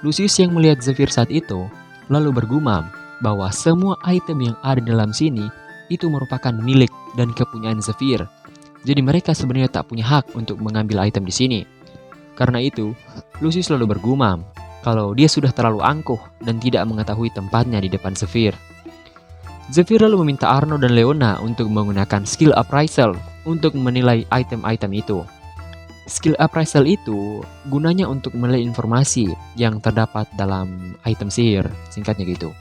Lucius yang melihat Zephyr saat itu lalu bergumam bahwa semua item yang ada dalam sini itu merupakan milik dan kepunyaan Zephyr. Jadi mereka sebenarnya tak punya hak untuk mengambil item di sini. Karena itu, Lucius lalu bergumam kalau dia sudah terlalu angkuh dan tidak mengetahui tempatnya di depan Zephyr. Zephyr lalu meminta Arno dan Leona untuk menggunakan skill appraisal untuk menilai item-item itu. Skill appraisal itu gunanya untuk menilai informasi yang terdapat dalam item sihir, singkatnya gitu.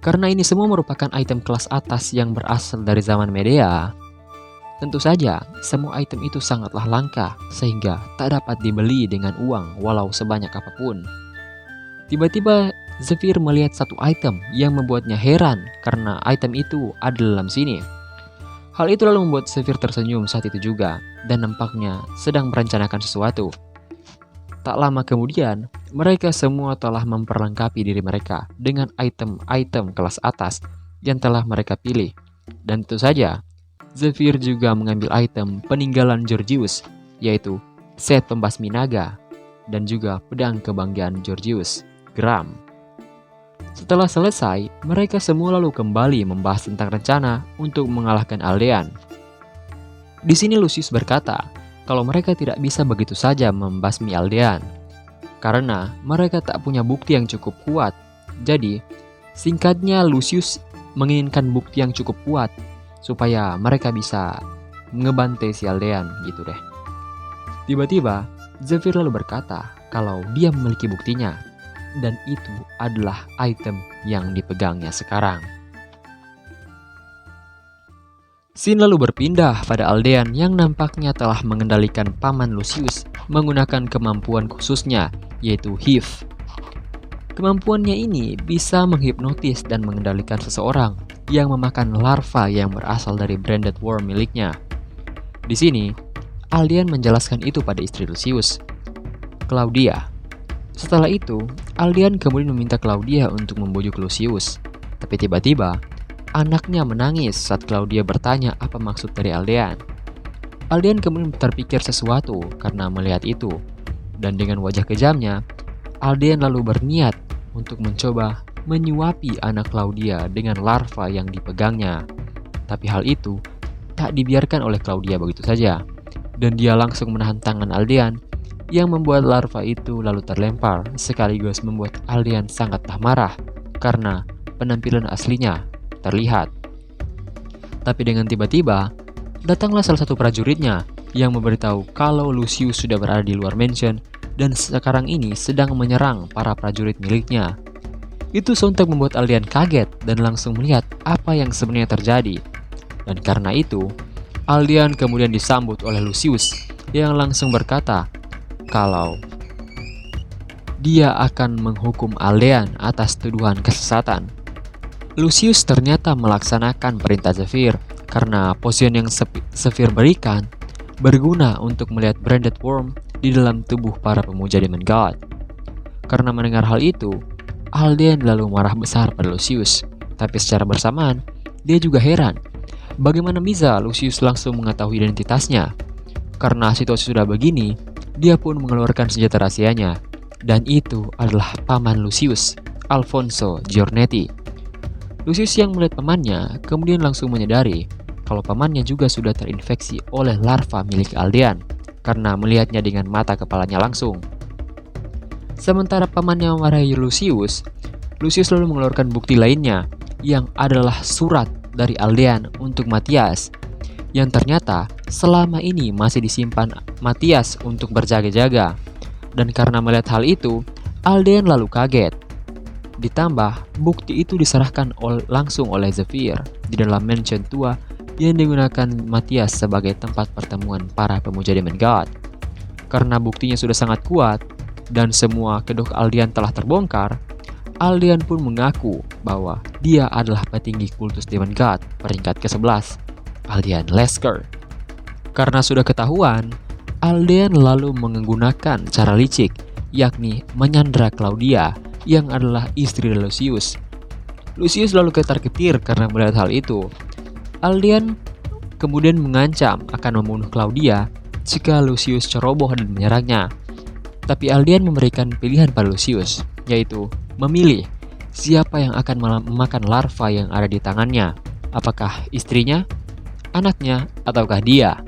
Karena ini semua merupakan item kelas atas yang berasal dari zaman Medea, tentu saja semua item itu sangatlah langka sehingga tak dapat dibeli dengan uang walau sebanyak apapun. Tiba-tiba Zephyr melihat satu item yang membuatnya heran karena item itu ada dalam sini. Hal itu lalu membuat Zephyr tersenyum saat itu juga dan nampaknya sedang merencanakan sesuatu. Tak lama kemudian, mereka semua telah memperlengkapi diri mereka dengan item-item kelas atas yang telah mereka pilih. Dan tentu saja, Zephyr juga mengambil item peninggalan Georgius, yaitu set pembasmi naga dan juga pedang kebanggaan Georgius, Gram. Setelah selesai, mereka semua lalu kembali membahas tentang rencana untuk mengalahkan Aldean. Di sini Lucius berkata kalau mereka tidak bisa begitu saja membasmi Aldean, karena mereka tak punya bukti yang cukup kuat. Jadi, singkatnya Lucius menginginkan bukti yang cukup kuat supaya mereka bisa ngebantai si Aldean gitu deh. Tiba-tiba, Zephyr lalu berkata kalau dia memiliki buktinya. Dan itu adalah item yang dipegangnya sekarang. Scene lalu berpindah pada Aldean yang nampaknya telah mengendalikan paman Lucius menggunakan kemampuan khususnya, yaitu Hive. Kemampuannya ini bisa menghipnotis dan mengendalikan seseorang yang memakan larva yang berasal dari branded worm miliknya. Di sini, Aldean menjelaskan itu pada istri Lucius, Claudia. Setelah itu, Aldean kemudian meminta Claudia untuk membujuk Lucius. Tapi tiba-tiba, anaknya menangis saat Claudia bertanya apa maksud dari Aldean. Aldean kemudian terpikir sesuatu karena melihat itu. Dan dengan wajah kejamnya, Aldean lalu berniat untuk mencoba menyuapi anak Claudia dengan larva yang dipegangnya. Tapi hal itu tak dibiarkan oleh Claudia begitu saja. Dan dia langsung menahan tangan Aldean yang membuat larva itu lalu terlempar, sekaligus membuat Aldean sangatlah marah karena penampilan aslinya terlihat. Tapi dengan tiba-tiba, datanglah salah satu prajuritnya yang memberitahu kalau Lucius sudah berada di luar mansion dan sekarang ini sedang menyerang para prajurit miliknya. Itu sontak membuat Aldean kaget dan langsung melihat apa yang sebenarnya terjadi. Dan karena itu, Aldean kemudian disambut oleh Lucius yang langsung berkata kalau dia akan menghukum Aldean atas tuduhan kesesatan. Lucius ternyata melaksanakan perintah Zephyr karena potion yang Zephyr berikan berguna untuk melihat branded worm di dalam tubuh para pemuja Demon God. Karena mendengar hal itu, Alden lalu marah besar pada Lucius. Tapi secara bersamaan, dia juga heran bagaimana bisa Lucius langsung mengetahui identitasnya. Karena situasi sudah begini, dia pun mengeluarkan senjata rahasianya. Dan itu adalah paman Lucius, Alfonso Giornetti. Lucius yang melihat pamannya kemudian langsung menyadari kalau pamannya juga sudah terinfeksi oleh larva milik Aldean karena melihatnya dengan mata kepalanya langsung. Sementara pamannya memarahi Lucius, Lucius lalu mengeluarkan bukti lainnya yang adalah surat dari Aldean untuk Matthias yang ternyata selama ini masih disimpan Matthias untuk berjaga-jaga. Dan karena melihat hal itu, Aldean lalu kaget. Ditambah, bukti itu diserahkan langsung oleh Zephyr di dalam mansion tua yang digunakan Matthias sebagai tempat pertemuan para pemuja Demon God. Karena buktinya sudah sangat kuat dan semua kedok Aldean telah terbongkar, Aldean pun mengaku bahwa dia adalah petinggi kultus Demon God peringkat ke-11, Aldean Lesker. Karena sudah ketahuan, Aldean lalu menggunakan cara licik, yakni menyandra Claudia yang adalah istri dari Lucius. Lucius lalu ketar-ketir karena melihat hal itu. Aldean kemudian mengancam akan membunuh Claudia jika Lucius ceroboh dan menyerangnya. Tapi Aldean memberikan pilihan pada Lucius, yaitu memilih siapa yang akan memakan larva yang ada di tangannya. Apakah istrinya, anaknya, ataukah dia?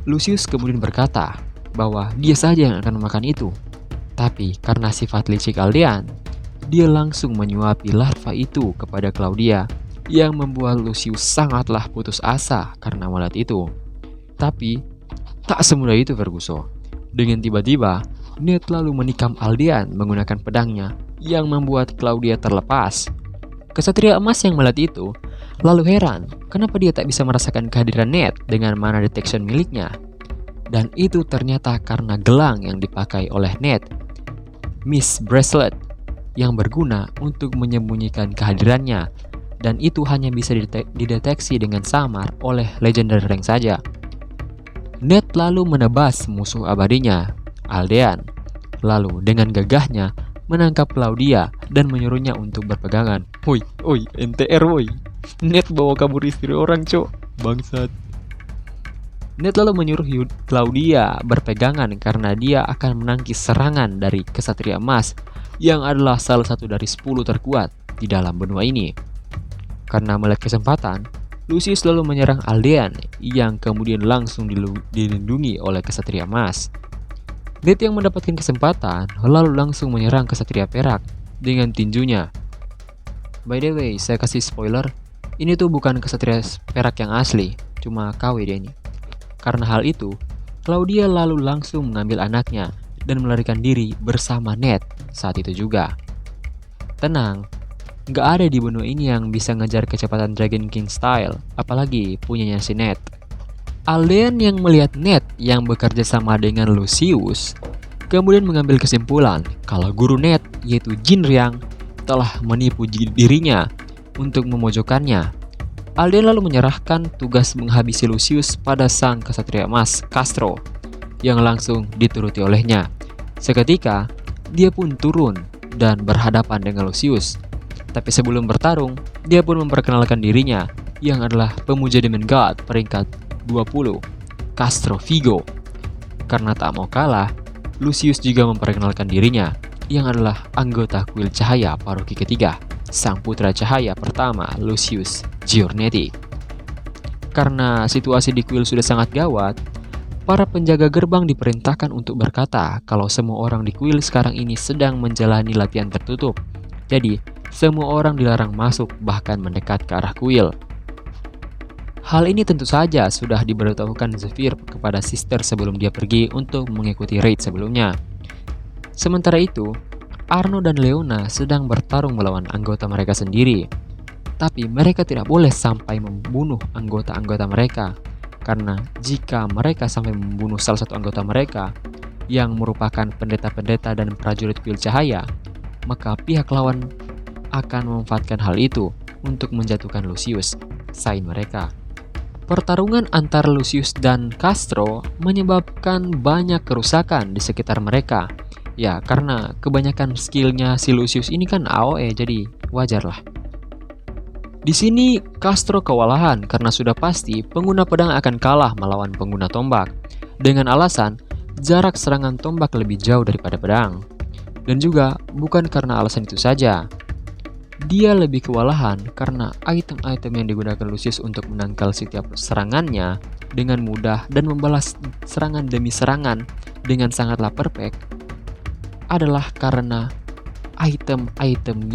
Lucius kemudian berkata bahwa dia saja yang akan memakan itu. Tapi karena sifat licik Aldean, dia langsung menyuapi larva itu kepada Claudia yang membuat Lucius sangatlah putus asa karena melihat itu. Tapi tak semudah itu Ferguson. Dengan tiba-tiba, Ned lalu menikam Aldean menggunakan pedangnya yang membuat Claudia terlepas. Kesatria emas yang melihat itu lalu heran kenapa dia tak bisa merasakan kehadiran Ned dengan mana detection miliknya. Dan itu ternyata karena gelang yang dipakai oleh Ned, Miss Bracelet, yang berguna untuk menyembunyikan kehadirannya. Dan itu hanya bisa dideteksi dengan samar oleh Legendary Rank saja. Ned lalu menebas musuh abadinya, Aldean. Lalu dengan gagahnya menangkap Claudia dan menyuruhnya untuk berpegangan. Woi, NTR woi. Ned bawa kabur istri orang, cok. Bangsat. Ned lalu menyuruh Claudia berpegangan karena dia akan menangkis serangan dari Kesatria Emas yang adalah salah satu dari 10 terkuat di dalam benua ini. Karena melihat kesempatan, Lucius lalu menyerang Aldean yang kemudian langsung dilindungi oleh Kesatria Emas. Ned yang mendapatkan kesempatan lalu langsung menyerang Kesatria Perak dengan tinjunya. By the way, saya kasih spoiler, ini tuh bukan Kesatria Perak yang asli, cuma KW dia ini. Karena hal itu, Claudia lalu langsung mengambil anaknya dan melarikan diri bersama Ned saat itu juga. Tenang, gak ada di benua ini yang bisa ngejar kecepatan Dragon King style, apalagi punyanya si Ned. Aldean yang melihat Ned yang bekerja sama dengan Lucius kemudian mengambil kesimpulan kalau guru Ned yaitu Jinriang telah menipu dirinya untuk memojokkannya. Aldean lalu menyerahkan tugas menghabisi Lucius pada sang Kesatria Emas Castro yang langsung dituruti olehnya. Seketika dia pun turun dan berhadapan dengan Lucius. Tapi sebelum bertarung, dia pun memperkenalkan dirinya yang adalah pemuja Demon God peringkat 20, Castro Vigo. Karena tak mau kalah, Lucius juga memperkenalkan dirinya yang adalah anggota kuil cahaya paroki ketiga, sang putra cahaya pertama Lucius Giornetti. Karena situasi di kuil sudah sangat gawat, para penjaga gerbang diperintahkan untuk berkata kalau semua orang di kuil sekarang ini sedang menjalani latihan tertutup. Jadi, semua orang dilarang masuk bahkan mendekat ke arah kuil. Hal ini tentu saja sudah diberitahukan Zephyr kepada Sister sebelum dia pergi untuk mengikuti raid sebelumnya. Sementara itu, Arno dan Leona sedang bertarung melawan anggota mereka sendiri. Tapi mereka tidak boleh sampai membunuh anggota-anggota mereka, karena jika mereka sampai membunuh salah satu anggota mereka yang merupakan pendeta-pendeta dan prajurit kuil cahaya, maka pihak lawan akan memanfaatkan hal itu untuk menjatuhkan Lucius, sain mereka. Pertarungan antara Lucius dan Castro menyebabkan banyak kerusakan di sekitar mereka Ya, karena kebanyakan skillnya si Lucius ini kan AoE, jadi wajar lah. Di sini Castro kewalahan karena sudah pasti pengguna pedang akan kalah melawan pengguna tombak dengan alasan jarak serangan tombak lebih jauh daripada pedang. Dan juga bukan karena alasan itu saja. Dia lebih kewalahan karena item-item yang digunakan Lucius untuk menangkal setiap serangannya dengan mudah dan membalas serangan demi serangan dengan sangatlah perfect adalah karena item-item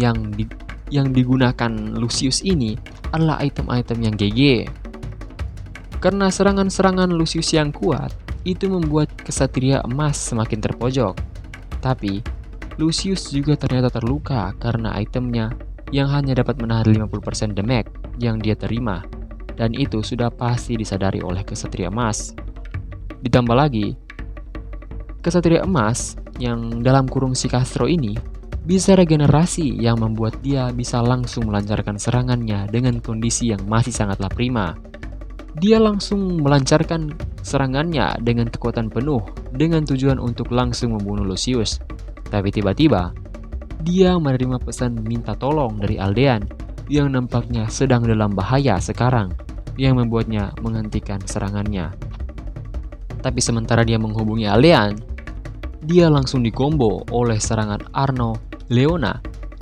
yang digunakan Lucius ini adalah item-item yang GG. Karena serangan-serangan Lucius yang kuat itu membuat kesatria emas semakin terpojok. Tapi Lucius juga ternyata terluka karena itemnya yang hanya dapat menahan 50% damage yang dia terima, dan itu sudah pasti disadari oleh kesatria emas. Ditambah lagi, kesatria emas yang dalam kurung si Castro ini bisa regenerasi yang membuat dia bisa langsung melancarkan serangannya dengan kondisi yang masih sangatlah prima. Dia langsung melancarkan serangannya dengan kekuatan penuh dengan tujuan untuk langsung membunuh Lucius. Tapi tiba-tiba, dia menerima pesan minta tolong dari Aldean yang nampaknya sedang dalam bahaya sekarang yang membuatnya menghentikan serangannya. Tapi sementara dia menghubungi Aldean, dia langsung dikombo oleh serangan Arno, Leona,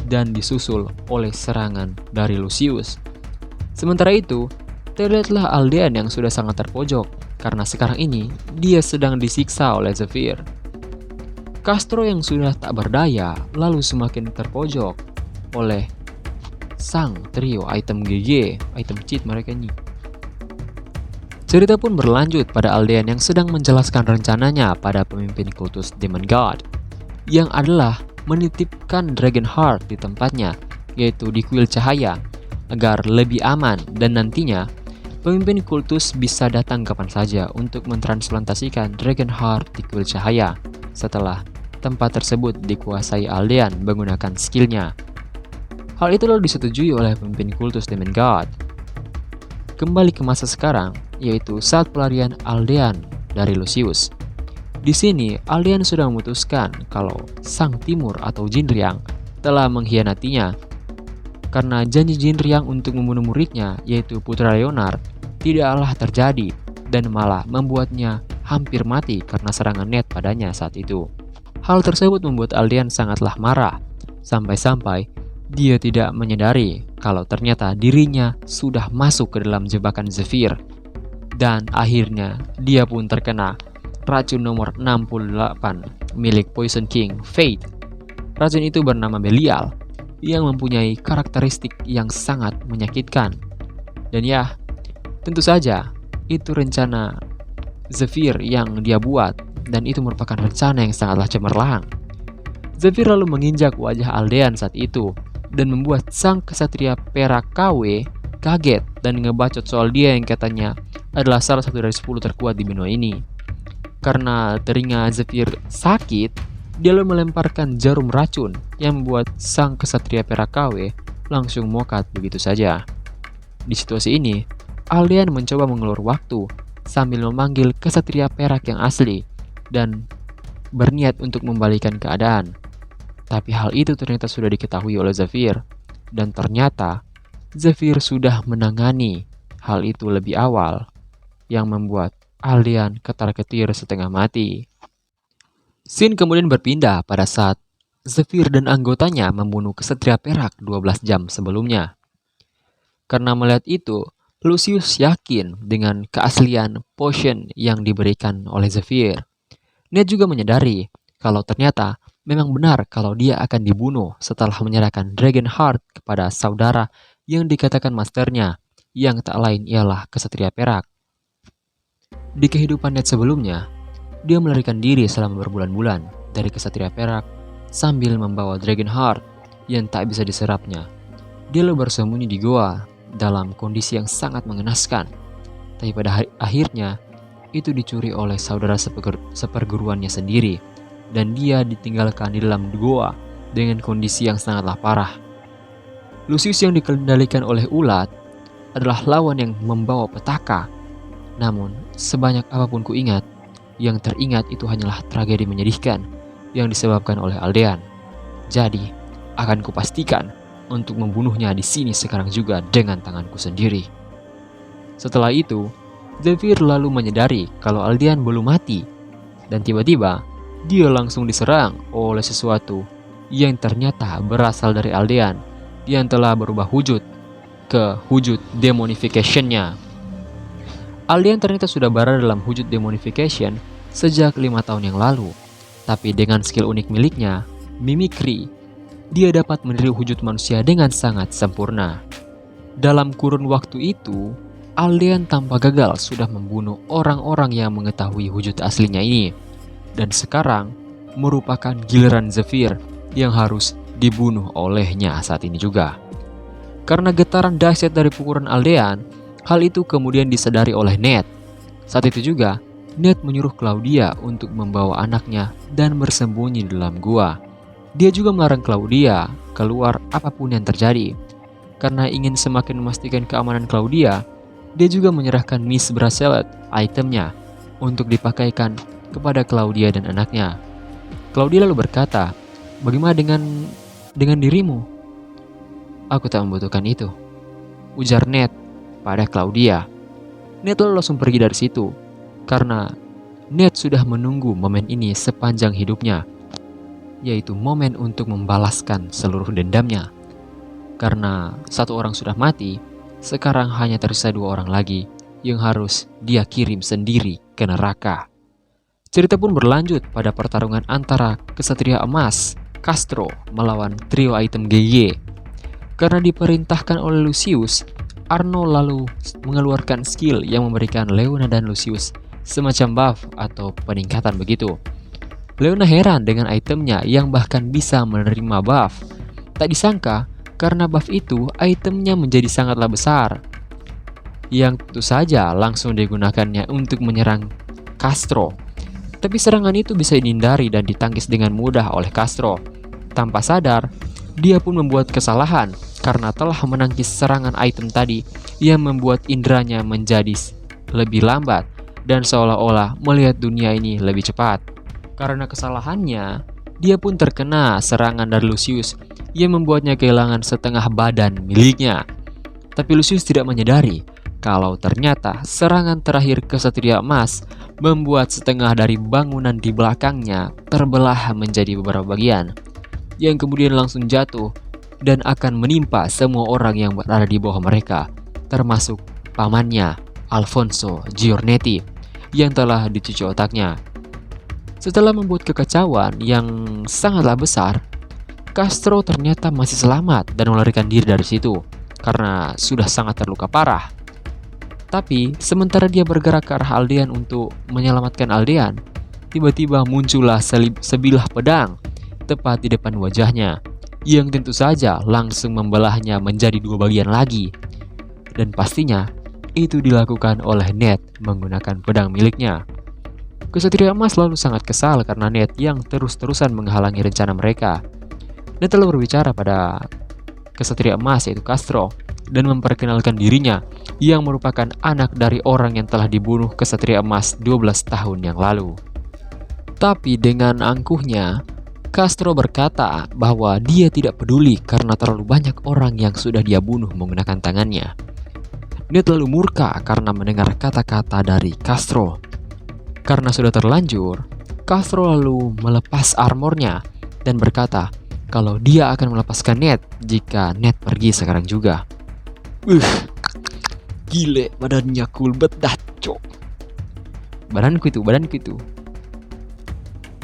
dan disusul oleh serangan dari Lucius. Sementara itu, terlihatlah Aldean yang sudah sangat terpojok karena sekarang ini dia sedang disiksa oleh Zephyr. Castro yang sudah tak berdaya lalu semakin terpojok oleh sang trio item GG, item cheat mereka ini. Cerita pun berlanjut pada Aldean yang sedang menjelaskan rencananya pada pemimpin kultus Demon God, yang adalah menitipkan Dragon Heart di tempatnya, yaitu di kuil cahaya, agar lebih aman dan nantinya pemimpin kultus bisa datang kapan saja untuk mentransplantasikan Dragon Heart di kuil cahaya setelah tempat tersebut dikuasai Aldean menggunakan skillnya. Hal itu lalu disetujui oleh pemimpin kultus Demon God. Kembali ke masa sekarang, yaitu saat pelarian Aldean dari Lucius. Di sini, Aldean sudah memutuskan kalau Sang Timur atau Jinriang telah mengkhianatinya. Karena janji Jinriang untuk membunuh muridnya, yaitu Putra Leonard, tidaklah terjadi dan malah membuatnya hampir mati karena serangan net padanya saat itu. Hal tersebut membuat Aldean sangatlah marah, sampai-sampai dia tidak menyadari kalau ternyata dirinya sudah masuk ke dalam jebakan Zephyr. Dan akhirnya dia pun terkena racun nomor 68 milik Poison King, Fate. Racun itu bernama Belial, yang mempunyai karakteristik yang sangat menyakitkan. Dan ya, tentu saja itu rencana Zephyr yang dia buat, dan itu merupakan rencana yang sangatlah cemerlang. Zephyr lalu menginjak wajah Aldean saat itu dan membuat sang kesatria perak KW kaget dan ngebacot soal dia yang katanya adalah salah satu dari 10 terkuat di benua ini. Karena telinga Zephyr sakit, dia lalu melemparkan jarum racun yang membuat sang kesatria perak KW langsung mokat begitu saja. Di situasi ini, Aldean mencoba mengulur waktu sambil memanggil kesatria perak yang asli dan berniat untuk membalikan keadaan. Tapi hal itu ternyata sudah diketahui oleh Zephyr, dan ternyata Zephyr sudah menangani hal itu lebih awal, yang membuat Aldean ketar-ketir setengah mati. Scene kemudian berpindah pada saat Zephyr dan anggotanya membunuh kesatria perak 12 jam sebelumnya. Karena melihat itu, Lucius yakin dengan keaslian potion yang diberikan oleh Zephyr. Dia juga menyadari kalau ternyata memang benar kalau dia akan dibunuh setelah menyerahkan Dragon Heart kepada saudara yang dikatakan masternya, yang tak lain ialah kesatria perak. Di kehidupan Ned sebelumnya, dia melarikan diri selama berbulan-bulan dari kesatria perak sambil membawa Dragon Heart yang tak bisa diserapnya. Dia lalu bersembunyi di goa dalam kondisi yang sangat mengenaskan. Tapi pada akhirnya, itu dicuri oleh saudara seperguruannya sendiri, dan dia ditinggalkan di dalam goa dengan kondisi yang sangatlah parah. Lucius yang dikendalikan oleh ulat adalah lawan yang membawa petaka. Namun, sebanyak apapun kuingat, yang teringat itu hanyalah tragedi menyedihkan yang disebabkan oleh Aldean. Jadi, akan kupastikan untuk membunuhnya di sini sekarang juga dengan tanganku sendiri. Setelah itu, Zephyr lalu menyadari kalau Aldean belum mati, dan tiba-tiba dia langsung diserang oleh sesuatu yang ternyata berasal dari Aldean yang telah berubah wujud ke wujud demonification-nya. Aldean ternyata sudah berada dalam wujud demonification sejak 5 tahun yang lalu, tapi dengan skill unik miliknya, mimikry, dia dapat meniru wujud manusia dengan sangat sempurna. Dalam kurun waktu itu, Aldean tanpa gagal sudah membunuh orang-orang yang mengetahui wujud aslinya ini. Dan sekarang merupakan giliran Zephyr yang harus dibunuh olehnya saat ini juga. Karena getaran dahsyat dari pukulan Aldean, hal itu kemudian disadari oleh Ned. Saat itu juga, Ned menyuruh Claudia untuk membawa anaknya dan bersembunyi di dalam gua. Dia juga melarang Claudia keluar apapun yang terjadi. Karena ingin semakin memastikan keamanan Claudia, dia juga menyerahkan Miss Bracelet, itemnya, untuk dipakaikan kepada Claudia dan anaknya. Claudia lalu berkata, "Bagaimana dengan dirimu?" "Aku tak membutuhkan itu," ujar Ned pada Claudia. Ned lalu langsung pergi dari situ, karena Ned sudah menunggu momen ini sepanjang hidupnya, yaitu momen untuk membalaskan seluruh dendamnya. Karena satu orang sudah mati, sekarang hanya tersisa 2 orang lagi yang harus dia kirim sendiri ke neraka. Cerita pun berlanjut pada pertarungan antara Kesatria Emas, Castro, melawan trio item GG. Karena diperintahkan oleh Lucius, Arno lalu mengeluarkan skill yang memberikan Leona dan Lucius semacam buff atau peningkatan begitu. Leona heran dengan itemnya yang bahkan bisa menerima buff. Tak disangka, karena buff itu itemnya menjadi sangatlah besar, yang tentu saja langsung digunakannya untuk menyerang Castro. Tapi serangan itu bisa dihindari dan ditangkis dengan mudah oleh Castro. Tanpa sadar, dia pun membuat kesalahan karena telah menangkis serangan item tadi yang membuat inderanya menjadi lebih lambat dan seolah-olah melihat dunia ini lebih cepat. Karena kesalahannya, dia pun terkena serangan dari Lucius yang membuatnya kehilangan setengah badan miliknya. Tapi Lucius tidak menyadari kalau ternyata serangan terakhir Kesatria Emas membuat setengah dari bangunan di belakangnya terbelah menjadi beberapa bagian, yang kemudian langsung jatuh dan akan menimpa semua orang yang berada di bawah mereka, termasuk pamannya, Alfonso Giornetti, yang telah dicuci otaknya. Setelah membuat kekacauan yang sangatlah besar, Castro ternyata masih selamat dan melarikan diri dari situ karena sudah sangat terluka parah. Tapi sementara dia bergerak ke arah Aldean untuk menyelamatkan Aldean, tiba-tiba muncullah sebilah pedang tepat di depan wajahnya, yang tentu saja langsung membelahnya menjadi 2 bagian lagi. Dan pastinya itu dilakukan oleh Ned menggunakan pedang miliknya. Kesatria Emas lalu sangat kesal karena Ned yang terus-terusan menghalangi rencana mereka. Ned lalu berbicara pada Kesatria Emas yaitu Castro dan memperkenalkan dirinya yang merupakan anak dari orang yang telah dibunuh Kesatria Emas 12 tahun yang lalu. Tapi dengan angkuhnya, Castro berkata bahwa dia tidak peduli karena terlalu banyak orang yang sudah dia bunuh menggunakan tangannya. Ned lalu murka karena mendengar kata-kata dari Castro. Karena sudah terlanjur, Castro lalu melepas armornya dan berkata kalau dia akan melepaskan Ned jika Ned pergi sekarang juga. Gile, badannya cool bedat, cok. Badanku itu.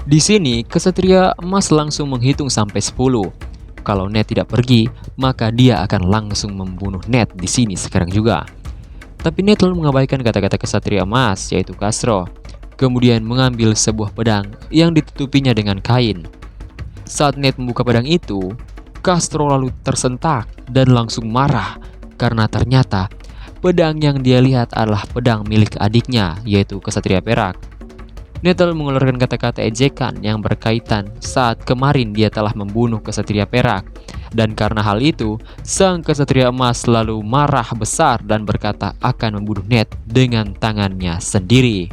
Di sini, Kesatria Emas langsung menghitung sampai 10. Kalau Ned tidak pergi, maka dia akan langsung membunuh Ned di sini sekarang juga. Tapi Ned lalu mengabaikan kata-kata Kesatria Emas, yaitu Castro. Kemudian mengambil sebuah pedang yang ditutupinya dengan kain. Saat Ned membuka pedang itu, Castro lalu tersentak dan langsung marah karena ternyata pedang yang dia lihat adalah pedang milik adiknya, yaitu Kesatria Perak. Ned lalu mengeluarkan kata-kata ejekan yang berkaitan saat kemarin dia telah membunuh Kesatria Perak. Dan karena hal itu, sang Kesatria Emas lalu marah besar dan berkata akan membunuh Ned dengan tangannya sendiri.